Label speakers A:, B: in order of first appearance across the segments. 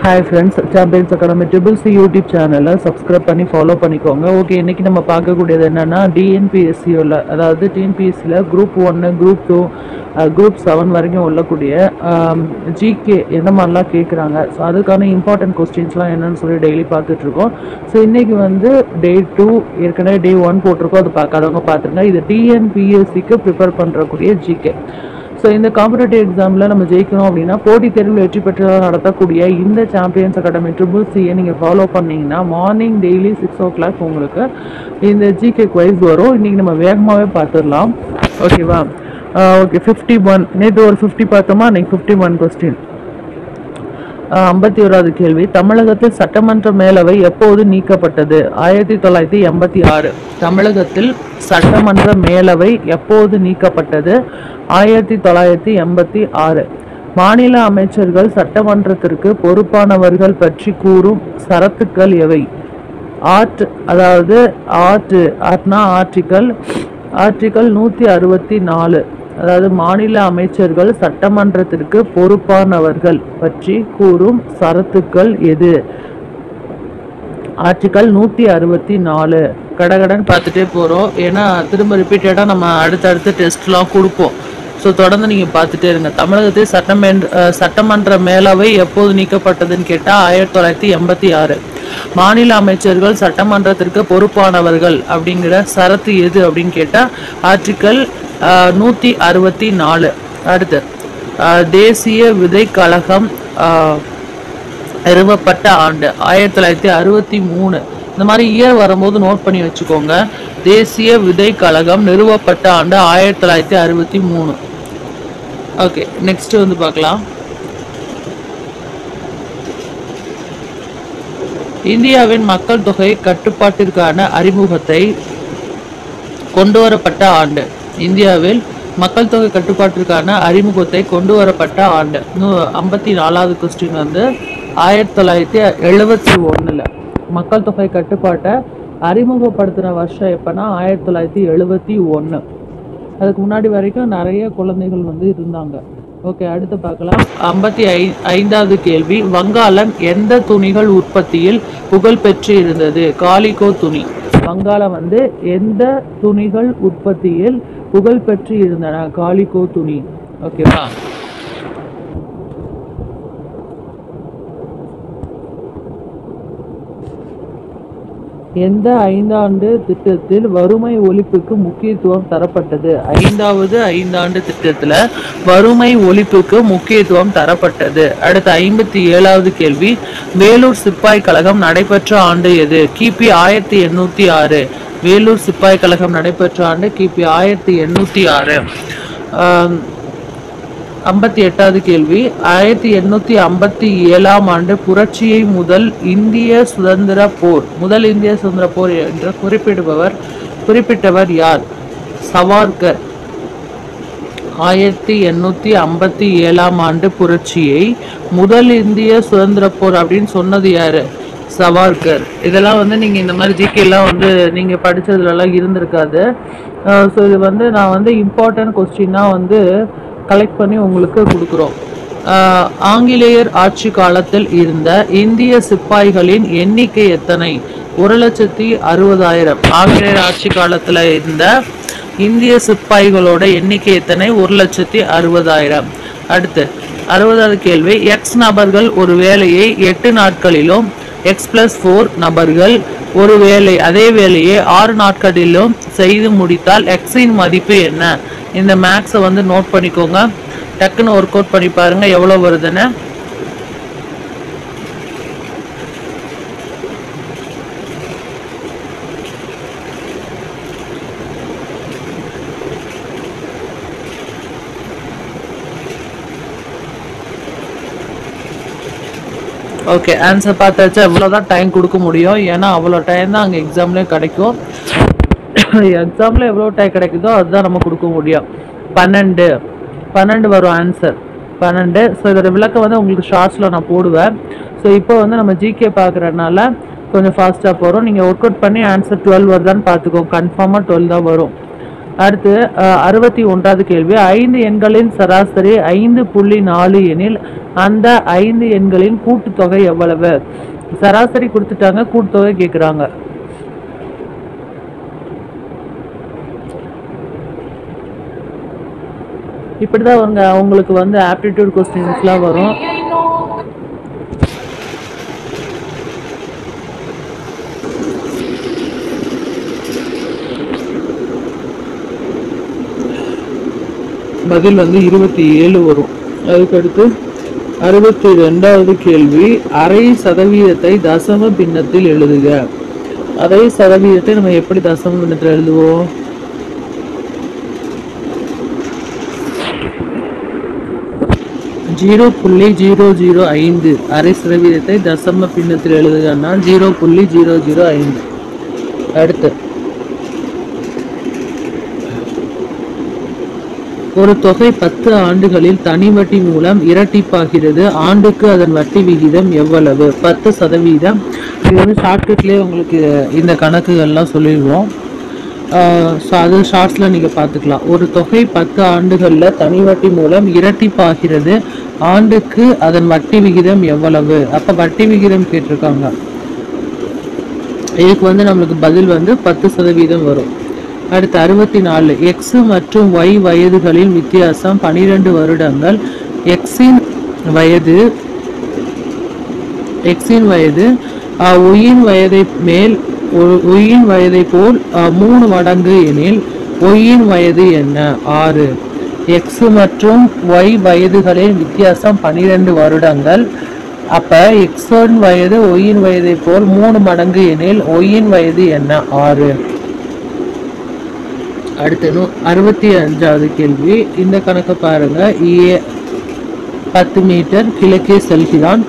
A: Hi friends, Champions Academy Triple C YouTube channel subscribe பண்ணி follow பண்ணிக்கோங்க. Okay, இன்னைக்கு நம்ம பார்க்கக்கூடியது என்னன்னா DNPSC உள்ள, அதாவது TNPSC ல group 1, group 2, group 7 வரைக்கும் உள்ளக்கூடிய GK எந்த மாதிரிலாம் கேட்குறாங்க. ஸோ அதுக்கான இம்பார்ட்டன்ட் கொஸ்டின்ஸ்லாம் என்னன்னு சொல்லி டெய்லி பார்த்துட்டு இருக்கோம். ஸோ இன்னைக்கு வந்து டே 2, ஏற்கனவே டே 1 போட்டிருக்கோம். அது பார்க்காதவங்க பார்த்துருங்க. இது TNPSCக்கு ப்ரிப்பேர் பண்ணுறக்கூடிய GK. ஸோ இந்த காம்படேட்டிவ் எக்ஸாமில் நம்ம ஜெயிக்கணும் அப்படின்னா போட்டித் தேர்வில் வெற்றி பெற்று நடத்தக்கூடிய இந்த சாம்பியன்ஸ் அகாடமி ட்ரிபிள் சியை நீங்கள் ஃபாலோ பண்ணிங்கன்னா மார்னிங் டெய்லி 6 o'clock உங்களுக்கு இந்த ஜிகே குவைஸ் வரும். இன்றைக்கி நம்ம வேகமாகவே பார்த்துடலாம். ஓகேவா? ஓகே, 51 நேற்று ஒரு 50 பார்த்தோமா, இன்னைக்கு 51 கொஸ்டின். 51வது கேள்வி, தமிழகத்தில் சட்டமன்ற மேலவை எப்போது நீக்கப்பட்டது? 1986. தமிழகத்தில் சட்டமன்ற மேலவை எப்போது நீக்கப்பட்டது? 1986. மாநில அமைச்சர்கள் சட்டமன்றத்திற்கு பொறுப்பானவர்கள் பற்றி கூறும் சரத்துக்கள் எவை? ஆர்டிகல் 164. அதாவது மாநில அமைச்சர்கள் சட்டமன்றத்திற்கு பொறுப்பானவர்கள் பற்றி கூறும் சரத்துக்கள் எது? ஆர்டிகல் 164. கடகடன் பார்த்துட்டே போகிறோம், ஏன்னா திரும்ப ரிப்பீட்டடாக நம்ம அடுத்தடுத்த டெஸ்ட்லாம் கொடுப்போம். ஸோ தொடர்ந்து நீங்கள் பார்த்துட்டே இருங்க. தமிழகத்தில் சட்டமன்ற மேலவை எப்போது நீக்கப்பட்டதுன்னு கேட்டால் 1986. மாநில அமைச்சர்கள் சட்டமன்றத்திற்கு பொறுப்பானவர்கள் அப்படிங்கிற சரத்து எது அப்படின்னு கேட்டால் ஆர்டிகல் 164. அடுத்து, தேசிய விதை கழகம் நிறுவப்பட்ட ஆண்டு 1963. இந்த மாதிரி இயர் வரும்போது நோட் பண்ணி வச்சுக்கோங்க. தேசிய விதை கழகம் நிறுவப்பட்ட ஆண்டு 1963. ஓகே, நெக்ஸ்ட் வந்து பார்க்கலாம். இந்தியாவின் மக்கள் தொகை கட்டுப்பாட்டிற்கான அறிமுகத்தை கொண்டு வரப்பட்ட ஆண்டு. இந்தியாவில் மக்கள் தொகை கட்டுப்பாட்டிற்கான அறிமுகத்தை கொண்டு வரப்பட்ட ஆண்டு. 54வது கொஸ்டின் வந்து 1971. மக்கள் தொகை கட்டுப்பாட்டை அறிமுகப்படுத்தின வருஷம் எப்போனா 1971. அதுக்கு முன்னாடி வரைக்கும் நிறைய குழந்தைகள் வந்து இருந்தாங்க. ஓகே, அடுத்து பார்க்கலாம். 55வது கேள்வி, வங்காளம் எந்த துணிகள் உற்பத்தியில் புகழ் பெற்று இருந்தது? காலிகோ துணி. வங்காளம் வந்து எந்த துணிகள் உற்பத்தியில் புகழ் பெற்று இருந்தன? காலிகோ துணி. ஓகேவா? எந்த 5ஆண்டு திட்டத்தில் வறுமை ஒழிப்புக்கு முக்கியத்துவம் தரப்பட்டது? 5வது 5ஆண்டு திட்டத்தில் வறுமை ஒழிப்புக்கு முக்கியத்துவம் தரப்பட்டது. அடுத்து 57வது கேள்வி, வேலூர் சிப்பாய் கழகம் நடைபெற்ற ஆண்டு எது? கிபி 1806. வேலூர் சிப்பாய் கழகம் நடைபெற்ற ஆண்டு கிபி 1806. 58வது கேள்வி, 1857ஆம் ஆண்டு புரட்சியை முதல் இந்திய சுதந்திர போர் என்று குறிப்பிட்டவர் யார்? சவார்கர். 1857ஆம் ஆண்டு புரட்சியை முதல் இந்திய சுதந்திர போர் அப்படின்னு சொன்னது யாரு? சவார்கர். இதெல்லாம் வந்து நீங்கள் இந்த மாதிரி ஜிகேலாம் வந்து நீங்கள் படித்ததுலலாம் இருந்திருக்காது. ஸோ இது வந்து நான் வந்து இம்பார்ட்டன்ட் கொஸ்டினாக வந்து கலெக்ட் பண்ணி உங்களுக்கு கொடுக்குறோம். ஆங்கிலேயர் ஆட்சி காலத்தில் இருந்த இந்திய சிப்பாய்களின் எண்ணிக்கை எத்தனை? 1,60,000. ஆங்கிலேயர் ஆட்சி காலத்தில் இருந்த இந்திய சிப்பாய்களோட எண்ணிக்கை எத்தனை? 1,60,000. அடுத்து 60வது கேள்வி, எக்ஸ் நபர்கள் ஒரு வேலையை 8 நாட்களிலும் X+4 நபர்கள் ஒரு அதே வேலையை 6 நாட்களிலும் செய்து முடித்தால் எக்ஸின் மதிப்பு என்ன? இந்த மேக்ஸை வந்து நோட் பண்ணிக்கோங்க. டக்குன்னு ஒர்க் அவுட் பண்ணி பாருங்க எவ்வளோ வருதுன்னு. ஓகே, ஆன்சர் பார்த்தாச்சா? இவ்வளோதான் டைம் கொடுக்க முடியும், ஏன்னா அவ்வளோ டைம் தான் அங்கே எக்ஸாம்லேயும் கிடைக்கும். எக்ஸாமில் எவ்வளோ டைம் கிடைக்குதோ அதுதான் நம்ம கொடுக்க முடியும். 12 வரும் ஆன்சர். 12. ஸோ இதோட விளக்கம் வந்து உங்களுக்கு ஷார்ட்ஸில் நான் போடுவேன். ஸோ இப்போ வந்து நம்ம ஜிகே பார்க்குறதுனால கொஞ்சம் ஃபாஸ்ட்டாக போகிறோம். நீங்கள் ஒர்க் அவுட் பண்ணி ஆன்சர் 12 வருதான்னு பார்த்துக்கோங்க. கன்ஃபார்மாக 12 தான் வரும். அடுத்து 61வது கேள்வி, 5 எண்களின் சராசரி 5.4 எனில் அந்த 5 எண்களின் கூட்டுத்தொகை எவ்வளவு? சராசரி கொடுத்துட்டாங்க, கூட்டுத்தொகை கேட்குறாங்க. இப்படிதான் உங்களுக்கு வந்து ஆப்டிடியூட் கொஸ்டின்ஸ்லாம் வரும். பதில் வந்து 27 வரும். அதுக்கடுத்து 62வது கேள்வி, அரை சதவீதத்தை தசம பின்னத்தில் எழுதுக. அரை சதவீதத்தை நம்ம எப்படி தசம பின்னத்தில் எழுதுவோம்? (0.005) அரை சதவீதத்தை தசம பின்னத்தில் எழுதுகன்னா 0.005. அடுத்து, ஒரு தொகை 10 ஆண்டுகளில் தனி வட்டி மூலம் இரட்டிப்பாகிறது. ஆண்டுக்கு அதன் வட்டி விகிதம் எவ்வளவு? 10%. இது வந்து ஷார்ட்கட்லேயே உங்களுக்கு இந்த கணக்குகள்லாம் சொல்லிடுவோம். ஸோ அது ஷார்ட்ஸில் நீங்கள் பார்த்துக்கலாம். ஒரு தொகை 10 ஆண்டுகளில் தனி வட்டி மூலம் இரட்டிப்பாகிறது. ஆண்டுக்கு அதன் வட்டி விகிதம் எவ்வளவு? அப்போ வட்டி விகிதம் கேட்டிருக்காங்க. இதுக்கு வந்து நம்மளுக்கு பதில் வந்து 10% வரும். அடுத்து 64, எக்ஸ் மற்றும் ஒய் வயதுகளின் வித்தியாசம் 12 வருடங்கள். எக்ஸின் வயது ஒய்யின் வயதை போல் 3 மடங்கு எனில் ஒய்யின் வயது என்ன? 6. எக்ஸ் மற்றும் ஒய் வயதுகளின் வித்தியாசம் 12 வருடங்கள். அப்ப எக்ஸின் வயது ஒய்யின் வயதை போல் 3 மடங்கு எனில் ஒய்யின் வயது என்ன? 6. அடுத்து 65வது கேள்வி. இந்த கணக்கை பாருங்க. ஏ 10 மீட்டர் கிழக்கே செல்கிறான்.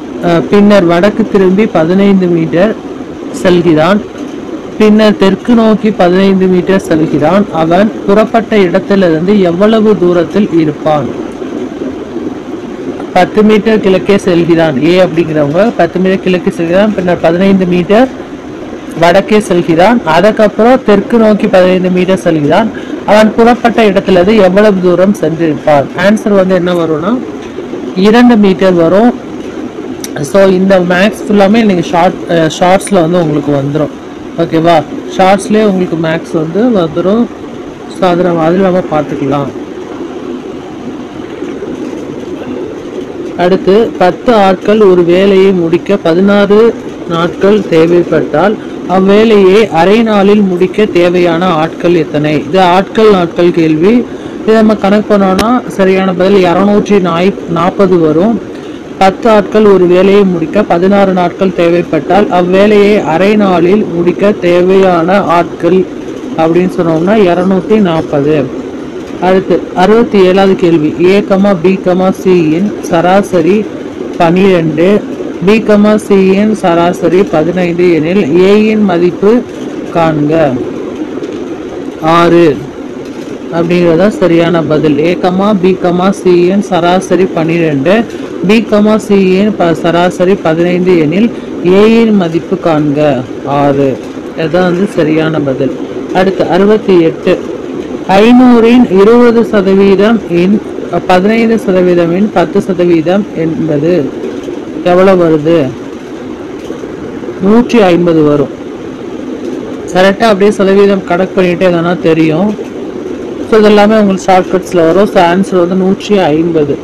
A: பின்னர் வடக்கு திரும்பி 15 மீட்டர் செல்கிறான். பின்னர் தெற்கு நோக்கி 15 மீட்டர் செல்கிறான். அவன் புறப்பட்ட இடத்திலிருந்து எவ்வளவு தூரத்தில் இருப்பான்? 10 மீட்டர் கிழக்கே செல்கிறான். ஏ அப்படிங்கிறவங்க 10 மீட்டர் கிழக்கே செல்கிறான். பின்னர் 15 மீட்டர் வடக்கே செல்கிறான். அதுக்கப்புறம் தெற்கு நோக்கி 15 மீட்டர் செல்கிறான். அவன் புறப்பட்ட இடத்திலிருந்து எவ்வளவு தூரம் சென்றிருப்பான்? ஆன்சர் வந்து என்ன வரும்னா 2 மீட்டர் வரும். ஸோ இந்த மேக்ஸ் ஃபுல்லாமே நீங்கள் ஷார்ட்ஸில் வந்து உங்களுக்கு வந்துடும். ஓகேவா? ஷார்ட்ஸ்லேயே உங்களுக்கு மேக்ஸ் வந்து வந்துடும். ஸோ அதில் நம்ம பார்த்துக்கலாம். அடுத்து 10 ஆட்கள் ஒரு வேலையை முடிக்க 16 நாட்கள் தேவைப்பட்டால் அவ்வேலையை அரை நாளில் முடிக்க தேவையான ஆட்கள் எத்தனை? இது நாட்கள் கேள்வி. இதை நம்ம கணக்கு பண்ணோம்னா சரியான பதில் 240 வரும். 10 ஆட்கள் ஒரு வேலையை முடிக்க 16 நாட்கள் தேவைப்பட்டால் அவ்வேலையை அரை நாளில் முடிக்க தேவையான ஆட்கள் அப்படின்னு சொன்னோம்னா 240. அடுத்து 67வது கேள்வி, A, B, C இன் சராசரி 12, B, C இன் சராசரி 15 எனில் A இன் மதிப்பு காண்க. 6 அப்படிங்கிறதா சரியான பதில். A, B, C இன் சராசரி 12, B, C இன் சராசரி 15 எனில் A இன் மதிப்பு காண்க. 6. இதுதான் வந்து சரியான பதில். அடுத்து 68, 500 20% இன் 15% இன் 10% என்பது எவ்வளவு வருது? 150 வரும். கரெக்டாக அப்படியே சதவீதம் கணக்கு பண்ணிட்டே எதனா தெரியும். ஸோ இதெல்லாமே உங்களுக்கு ஷார்ட்கட்ஸில் வரும். ஸோ ஆன்சர் வந்து 150.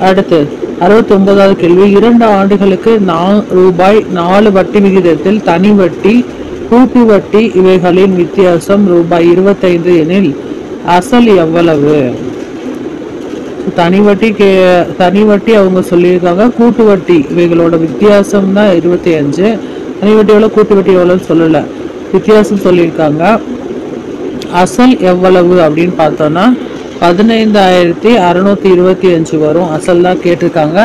A: அடுத்து 69வது கேள்வி, 2 ஆண்டுகளுக்கு ரூபாய் 4 வட்டி விகிதத்தில் தனி வட்டி கூட்டு வட்டி இவைகளின் வித்தியாசம் ரூபாய் 25 எனில் அசல் எவ்வளவு? தனி வட்டி அவங்க சொல்லியிருக்காங்க. கூட்டு வட்டி இவைகளோட வித்தியாசம் தான் 25. தனி வட்டி எவ்வளோ, கூட்டு வட்டி எவ்வளோன்னு சொல்லலை, வித்தியாசம் சொல்லியிருக்காங்க. அசல் எவ்வளவு அப்படின்னு பார்த்தோன்னா 15,625 வரும். அசல் தான் கேட்டிருக்காங்க.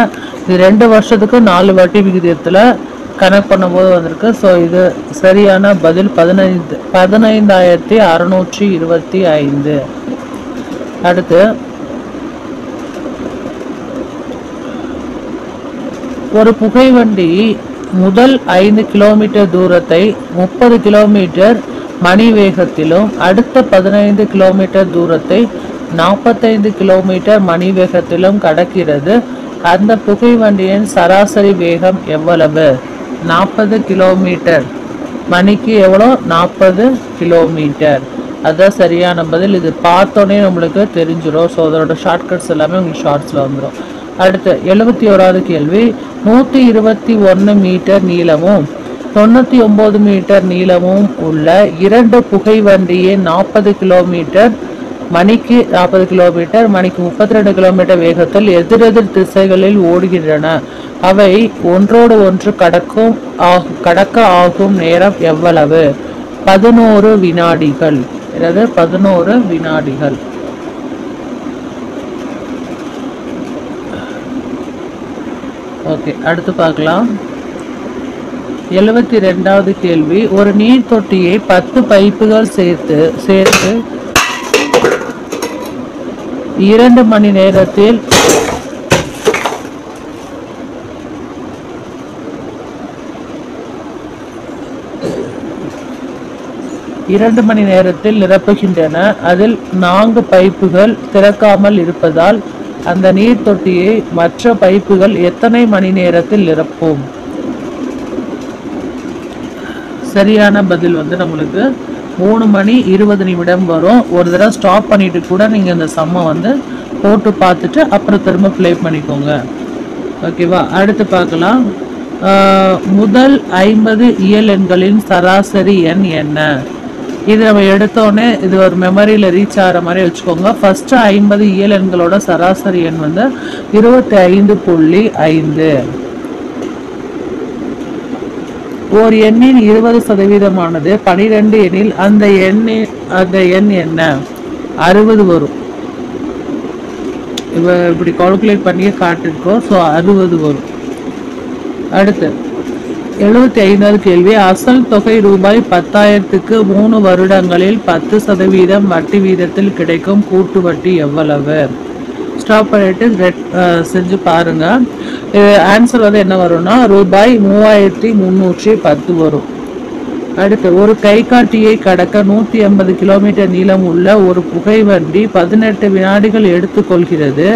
A: இது 2 வருஷத்துக்கு 4 வட்டி விகிதத்தில் கணக்கு பண்ணும்போது வந்திருக்கு. ஸோ இது சரியான பதில் 15,625. அடுத்து ஒரு புகைவண்டி முதல் 5 கிலோமீட்டர் தூரத்தை 30 கிலோமீட்டர் மணி வேகத்திலும் அடுத்த 15 கிலோமீட்டர் தூரத்தை 45 கிலோமீட்டர் மணி வேகத்திலும் கடக்கிறது. அந்த புகைவண்டியின் சராசரி வேகம் எவ்வளவு? 40 கிலோமீட்டர். மணிக்கு எவ்வளோ? 40 கிலோமீட்டர். அதுதான் சரியான பதில். இது பார்த்தோன்னே நம்மளுக்கு தெரிஞ்சிடும். ஸோ அதோட ஷார்ட்கட்ஸ் எல்லாமே உங்களுக்கு ஷார்ட்ஸில் வந்துடும். அடுத்து 71வது கேள்வி. 121 மீட்டர் நீளமும் 99 மீட்டர் நீளமும் உள்ள 2 புகைவண்டியை 40 கிலோமீட்டர் மணிக்கு 40 கிலோமீட்டர் மணிக்கு 32 கிலோமீட்டர் வேகத்தில் எதிரெதிர் திசைகளில் ஓடுகின்றன. அவை ஒன்றோடு ஒன்று கடக்க ஆகும் நேரம் எவ்வளவு? 11 வினாடிகள். 11 வினாடிகள். ஓகே, அடுத்து பார்க்கலாம். 72வது கேள்வி. ஒரு நீர் தொட்டியை 10 பைப்புகள் சேர்த்து 2 மணி நேரத்தில் 2 மணி நேரத்தில் நிரப்புகின்றன. அதில் 4 பைப்புகள் திறக்காமல் இருப்பதால் அந்த நீர் தொட்டியை மற்ற பைப்புகள் எத்தனை மணி நேரத்தில் நிரப்பும்? சரியான பதில் வந்து நம்மளுக்கு 3 மணி 20 நிமிடம் வரும். ஒரு தடவை ஸ்டாப் பண்ணிட்டு கூட நீங்கள் இந்த சம்மை வந்து போட்டு பார்த்துட்டு அப்புறம் திரும்ப ப்ளே பண்ணிக்கோங்க. ஓகேவா? அடுத்து பார்க்கலாம். முதல் 50 இயல் எண்களின் சராசரி எண் என்ன? இது நம்ம எடுத்தோடனே இது ஒரு மெமரியில் ரீச் ஆகிற மாதிரி வச்சுக்கோங்க. ஃபர்ஸ்ட் 50 இயல் எண்களோட சராசரி எண் வந்து 25.5. ஒரு எண்ணின் 20% 12 எண்ணில் அந்த எண் என்ன? 60 வரும். இப்படி கால்குலேட் பண்ணியே காட்டிருக்கோம். ஸோ 60 வரும். அடுத்து 75வது கேள்வி. அசல் தொகை ரூபாய் 10,000க்கு 3 வருடங்களில் 10% வட்டி வீதத்தில் கிடைக்கும் கூட்டு வட்டி எவ்வளவு? ஸ்டாப் பண்ணிட்டு செஞ்சு பாருங்க. ஆன்சர் வந்து என்ன வரும்னா ரூபாய் 3,310 வரும். அடுத்து ஒரு கைகாட்டியை கடக்க 180 கிலோமீட்டர் நீளம் உள்ள ஒரு புகைவண்டி 18 வினாடிகள் எடுத்துக்கொள்கிறது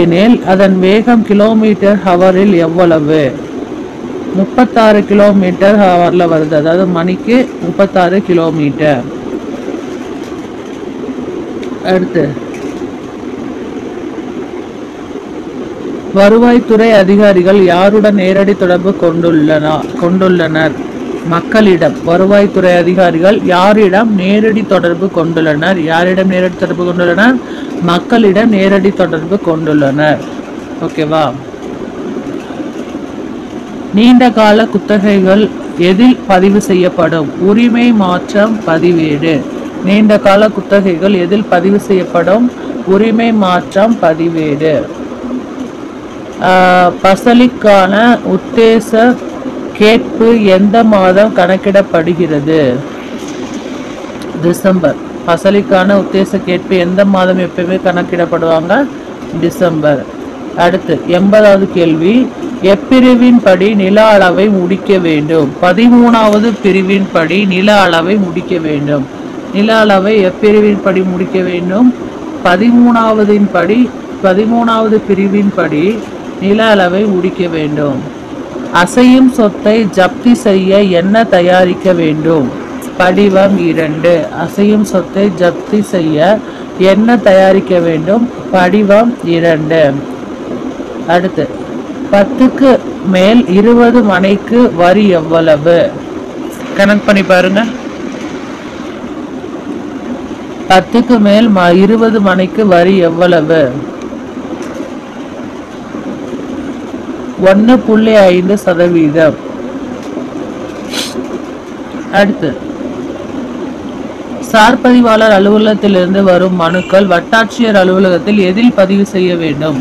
A: எனில் அதன் வேகம் கிலோமீட்டர் ஹவரில் எவ்வளவு? 36 கிலோமீட்டர் ஹவர்ல வருது. அதாவது மணிக்கு 36 கிலோமீட்டர். அடுத்து வருவாய்த்துறை அதிகாரிகள் யாருடன் நேரடி தொடர்பு கொண்டுள்ளனர்? மக்களிடம். வருவாய்த்துறை அதிகாரிகள் யாரிடம் நேரடி தொடர்பு கொண்டுள்ளனர்? மக்களிடம் நேரடி தொடர்பு கொண்டுள்ளனர். ஓகேவா? நீண்ட கால குத்தகைகள் எதில் பதிவு செய்யப்படும்? உரிமை மாற்றம் பதிவேடு. நீண்ட கால குத்தகைகள் எதில் பதிவு செய்யப்படும்? உரிமை மாற்றம் பதிவேடு. பசலிக்கான உத்தேச கேட்பு எந்த மாதம் கணக்கிடப்படுகிறது? டிசம்பர். பசலிக்கான உத்தேச கேட்பு எந்த மாதம் எப்பவுமே கணக்கிடப்படுவாங்க? டிசம்பர். அடுத்து 80வது கேள்வி. எப்பிரிவின் படி நில அளவை முடிக்க வேண்டும்? 13வது பிரிவின் படி நில அளவை முடிக்க வேண்டும். நில அளவை எப்பிரிவின் படி முடிக்க வேண்டும்? 13வது பிரிவின் படி நில அளவை முடிக்க வேண்டும். அசையும் சொத்தை ஜப்தி செய்ய என்ன தயாரிக்க வேண்டும்? படிவம் 2. அசையும் சொத்தை ஜப்தி செய்ய என்ன தயாரிக்க வேண்டும்? படிவம் 2. அடுத்து 10க்கு மேல் 20 மணிக்கு வரி எவ்வளவு? கணக்கு பண்ணி பாருங்க. 10க்கு மேல் 20 மணிக்கு வரி எவ்வளவு? 1.5%. அடுத்து சார்பதிவாளர் அலுவலகத்திலிருந்து வரும் மனுக்கள் வட்டாட்சியர் அலுவலகத்தில் எதில் பதிவு செய்ய வேண்டும்?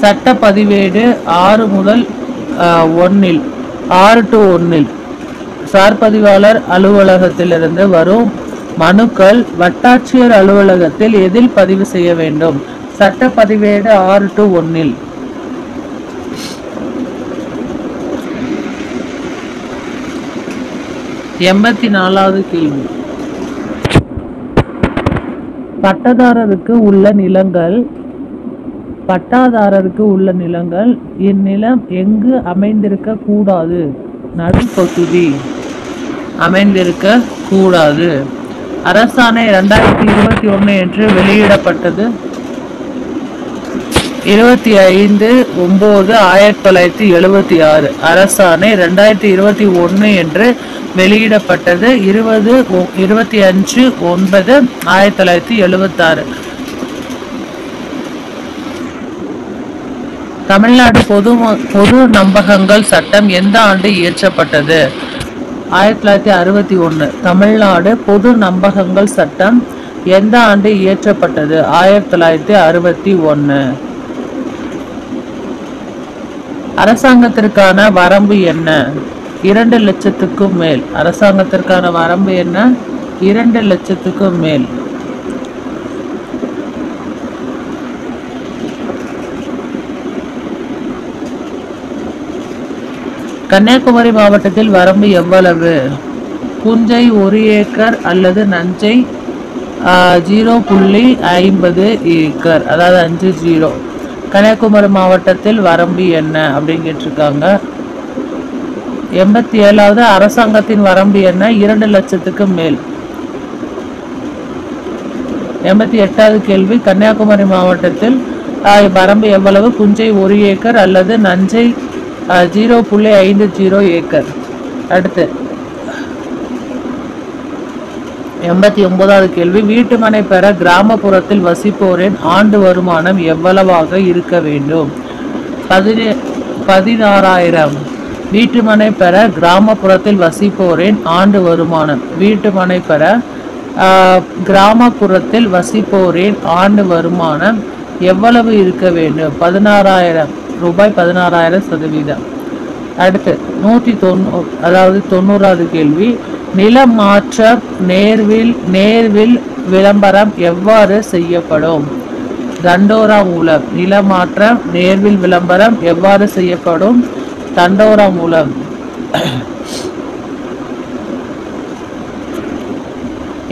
A: சட்ட பதிவேடு 6 to 1. சார்பதிவாளர் அலுவலகத்திலிருந்து வரும் மனுக்கள் வட்டாட்சியர் அலுவலகத்தில் எதில் பதிவு செய்ய வேண்டும்? சட்ட பதிவேடு 6 to 1. 84வது கேள்வி. பட்டதாரருக்கு உள்ள நிலங்கள் இந்நிலம் எங்கு அமைந்திருக்க கூடாது? நடுப்பகுதி அமைந்திருக்க கூடாது. அரசாணை 2021 என்று வெளியிடப்பட்டது 25/9/1976. அரசாணை 2021 என்று வெளியிடப்பட்டது 25/9/1976. தமிழ்நாடு பொது நம்பகங்கள் சட்டம் எந்த ஆண்டு இயற்றப்பட்டது? 1961. தமிழ்நாடு பொது நம்பகங்கள் சட்டம் எந்த ஆண்டு இயற்றப்பட்டது? 1961. அரசாங்கத்திற்கான வரம்பு என்ன? 2 லட்சத்துக்கும் மேல். அரசாங்கத்திற்கான வரம்பு என்ன? 2 லட்சத்துக்கும் மேல். கன்னியாகுமரி மாவட்டத்தில் வரம்பு எவ்வளவு? புஞ்சை 1 ஏக்கர் அல்லது நஞ்சை 0.50 ஏக்கர், அதாவது 50. கன்னியாகுமரி மாவட்டத்தில் வரம்பு என்ன அப்படின்னு கேட்டிருக்காங்க. 87வது அரசாங்கத்தின் வரம்பு என்ன? 2 லட்சத்துக்கு மேல். 88வது கேள்வி, கன்னியாகுமரி மாவட்டத்தில் வரம்பு எவ்வளவு? புஞ்சை 1 ஏக்கர் அல்லது நஞ்சை 0.50 ஏக்கர். அடுத்து 89வது கேள்வி, வீட்டுமனை பெற கிராமப்புறத்தில் வசிப்போரின் ஆண்டு வருமானம் எவ்வளவாக இருக்க வேண்டும்? 16,000. வீட்டுமனை பெற கிராமப்புறத்தில் வசிப்போரின் ஆண்டு வருமானம். வீட்டுமனை பெற கிராமப்புறத்தில் வசிப்போரின் ஆண்டு வருமானம் எவ்வளவு இருக்க வேண்டும்? 16,000 ரூபாய். 16,000%. அடுத்து 190, அதாவது 90வது கேள்வி, நிலமாற்ற நேர்வில் விளம்பரம் எவ்வாறு செய்யப்படும்? தண்டோரா மூலம். நிலமாற்ற நேர்வில் விளம்பரம் எவ்வாறு செய்யப்படும்? தண்டோரா மூலம்.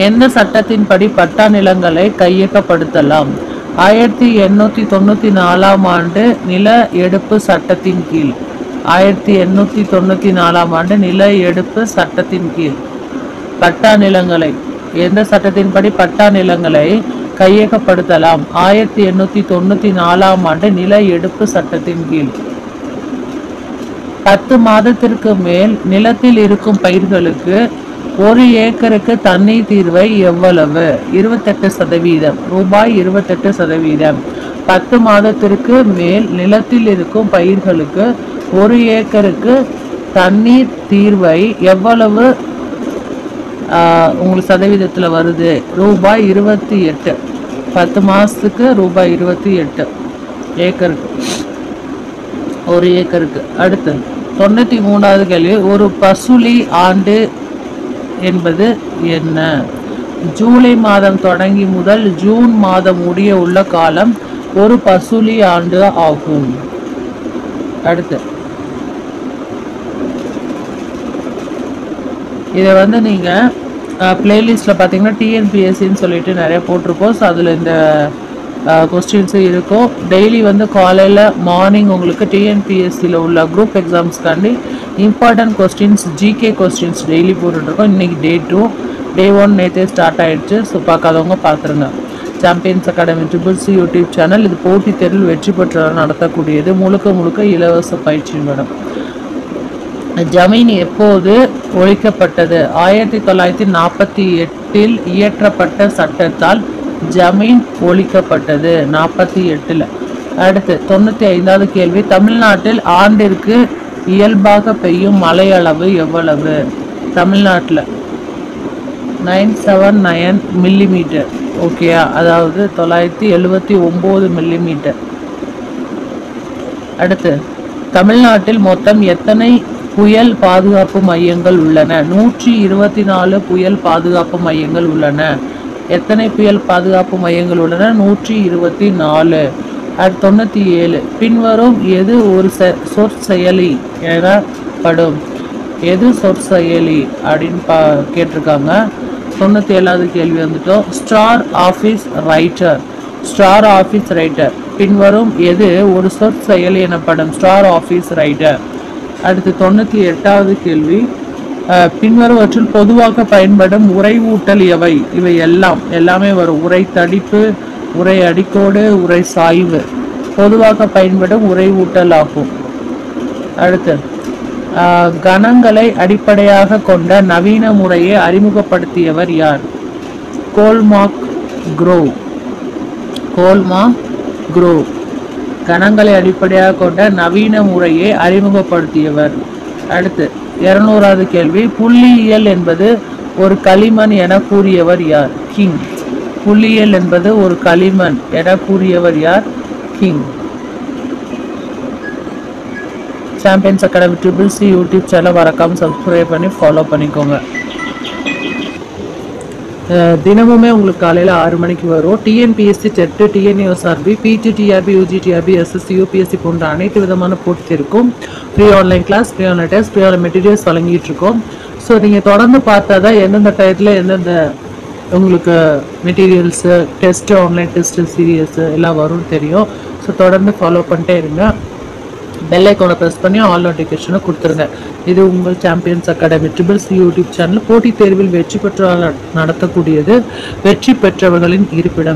A: எந்த சட்டத்தின்படி பட்டா நிலங்களை கையகப்படுத்தலாம்? 1894 ஆண்டு நில எடுப்பு சட்டத்தின் கீழ். 1894 ஆண்டு நில எடுப்பு சட்டத்தின் கீழ் பட்டா நிலங்களை எந்த சட்டத்தின்படி பட்டா நிலங்களை கையகப்படுத்தலாம்? 1894 ஆண்டு நில எடுப்பு சட்டத்தின் கீழ். 10 மாதத்திற்கு மேல் நிலத்தில் இருக்கும் பயிர்களுக்கு 1 ஏக்கருக்கு தண்ணீர் தீர்வை எவ்வளவு? 28%. ரூபாய் 28%. 10 மாதத்திற்கு மேல் நிலத்தில் இருக்கும் பயிர்களுக்கு 1 ஏக்கருக்கு தண்ணீர் தீர்வை எவ்வளவு உங்களுக்கு சதவீதத்தில் வருது? ரூபாய் 28. 10 மாதத்துக்கு ரூபாய் 28 ஏக்கருக்கு, 1 ஏக்கருக்கு. அடுத்து 93வது கேள்வி, ஒரு பசுலி ஆண்டு என்பது என்ன? ஜூலை மாதம் தொடங்கி முதல் ஜூன் மாதம் முடிய உள்ள காலம் ஒரு பசுலி ஆண்டு ஆகும். அடுத்து இதை வந்து நீங்கள் பிளேலிஸ்ட்டில் பார்த்தீங்கன்னா டிஎன்பிஎஸ்சின்னு சொல்லிட்டு நிறைய போட்டிருக்கோம். ஸோ அதில் இந்த கொஸ்டின்ஸும் இருக்கும். டெய்லி வந்து காலையில் மார்னிங் உங்களுக்கு டிஎன்பிஎஸ்சியில் உள்ள குரூப் எக்ஸாம்ஸ்க்காண்டி important questions, GK questions daily போட்டுட்ருக்கோம். இன்றைக்கி Day 2, Day 1 நேற்றே ஸ்டார்ட் ஆகிடுச்சு. ஸோ பார்க்காதவங்க பார்த்துருங்க. Champions Academy triple C YouTube channel. இது போட்டித் தேர்வில் வெற்றி பெற்றவர் நடத்தக்கூடியது. முழுக்க இலவச பயிற்சி மேடம். ஜமீன் எப்போது ஒழிக்கப்பட்டது? 1948 இயற்றப்பட்ட சட்டத்தால் ஜமீன் ஒழிக்கப்பட்டது. 48. அடுத்து 95வது கேள்வி, தமிழ்நாட்டில் ஆண்டிற்கு இயல்பாக பெய்யும் மழை அளவு எவ்வளவு? தமிழ்நாட்டில் 979 மில்லிமீட்டர். ஓகேயா? அதாவது 979 மில்லிமீட்டர். அடுத்து தமிழ்நாட்டில் மொத்தம் எத்தனை புயல் பாதுகாப்பு மையங்கள் உள்ளன? 124 புயல் பாதுகாப்பு மையங்கள் உள்ளன. எத்தனை புயல் பாதுகாப்பு மையங்கள் உள்ளன? 124. 97. பின்வரும் எது ஒரு சொற்செயலி எனப்படும்? எது சொற்செயலி அப்படின்னு கேட்டிருக்காங்க. 97வது கேள்வி வந்துட்டோம். Star office writer. Star office writer பின்வரும் எது ஒரு சொற்செயல் எனப்படும்? Star office writer. அடுத்து 98வது கேள்வி, பின்வருவற்றில் பொதுவாக பயன்படும் உரைவூட்டல் எவை? இவை எல்லாமே வரும். உரை தடிப்பு, உரை அடிக்கோடு, உரை சாய்வு பொதுவாக பயன்படும் உரைவூட்டல் ஆகும். அடுத்து கணங்களை அடிப்படையாக கொண்ட நவீன முறையை அறிமுகப்படுத்தியவர் யார்? கோல்மார்க் க்ரோவ். கோல்மார்க் க்ரோவ் கணங்களை அடிப்படையாக கொண்ட நவீன முறையை அறிமுகப்படுத்தியவர். அடுத்து 200வது கேள்வி, புள்ளியியல் என்பது ஒரு களிமண் என கூறியவர் யார்? கிங். புள்ளியியல் என்பது ஒரு களிமண் என கூறியவர் யார்? King. Champions academy triple C YouTube channel மறக்காம சப்ஸ்கிரைப் பண்ணி ஃபாலோ பண்ணிக்கோங்க. தினமுமே உங்களுக்கு காலையில் 6 மணிக்கு வரும். TNPSC, TET, TNUSRB, PD, TRB, UG, TRB, SSC, UPSC போன்ற அனைத்து விதமான போட்டி இருக்கும். Free online class, free online test, free online materials வழங்கிட்டு இருக்கோம். ஸோ நீங்கள் தொடர்ந்து பார்த்தா தான் எந்தெந்த டயத்தில் எந்தெந்த உங்களுக்கு materials, test, online test, series எல்லாம் வரும்னு தெரியும். ஸோ தொடர்ந்து ஃபாலோ பண்ணிட்டே இருங்க. பெல் ஐக்கானை ப்ரெஸ் பண்ணி ஆல் நோட்டிஃபிகேஷனை கொடுத்துருங்க. இது உங்கள் champions academy triple C YouTube channel. போட்டித் தேர்வில் வெற்றி பெற்றவர்கள் நடத்தக்கூடியது, வெற்றி பெற்றவர்களின் இருப்பிடம்.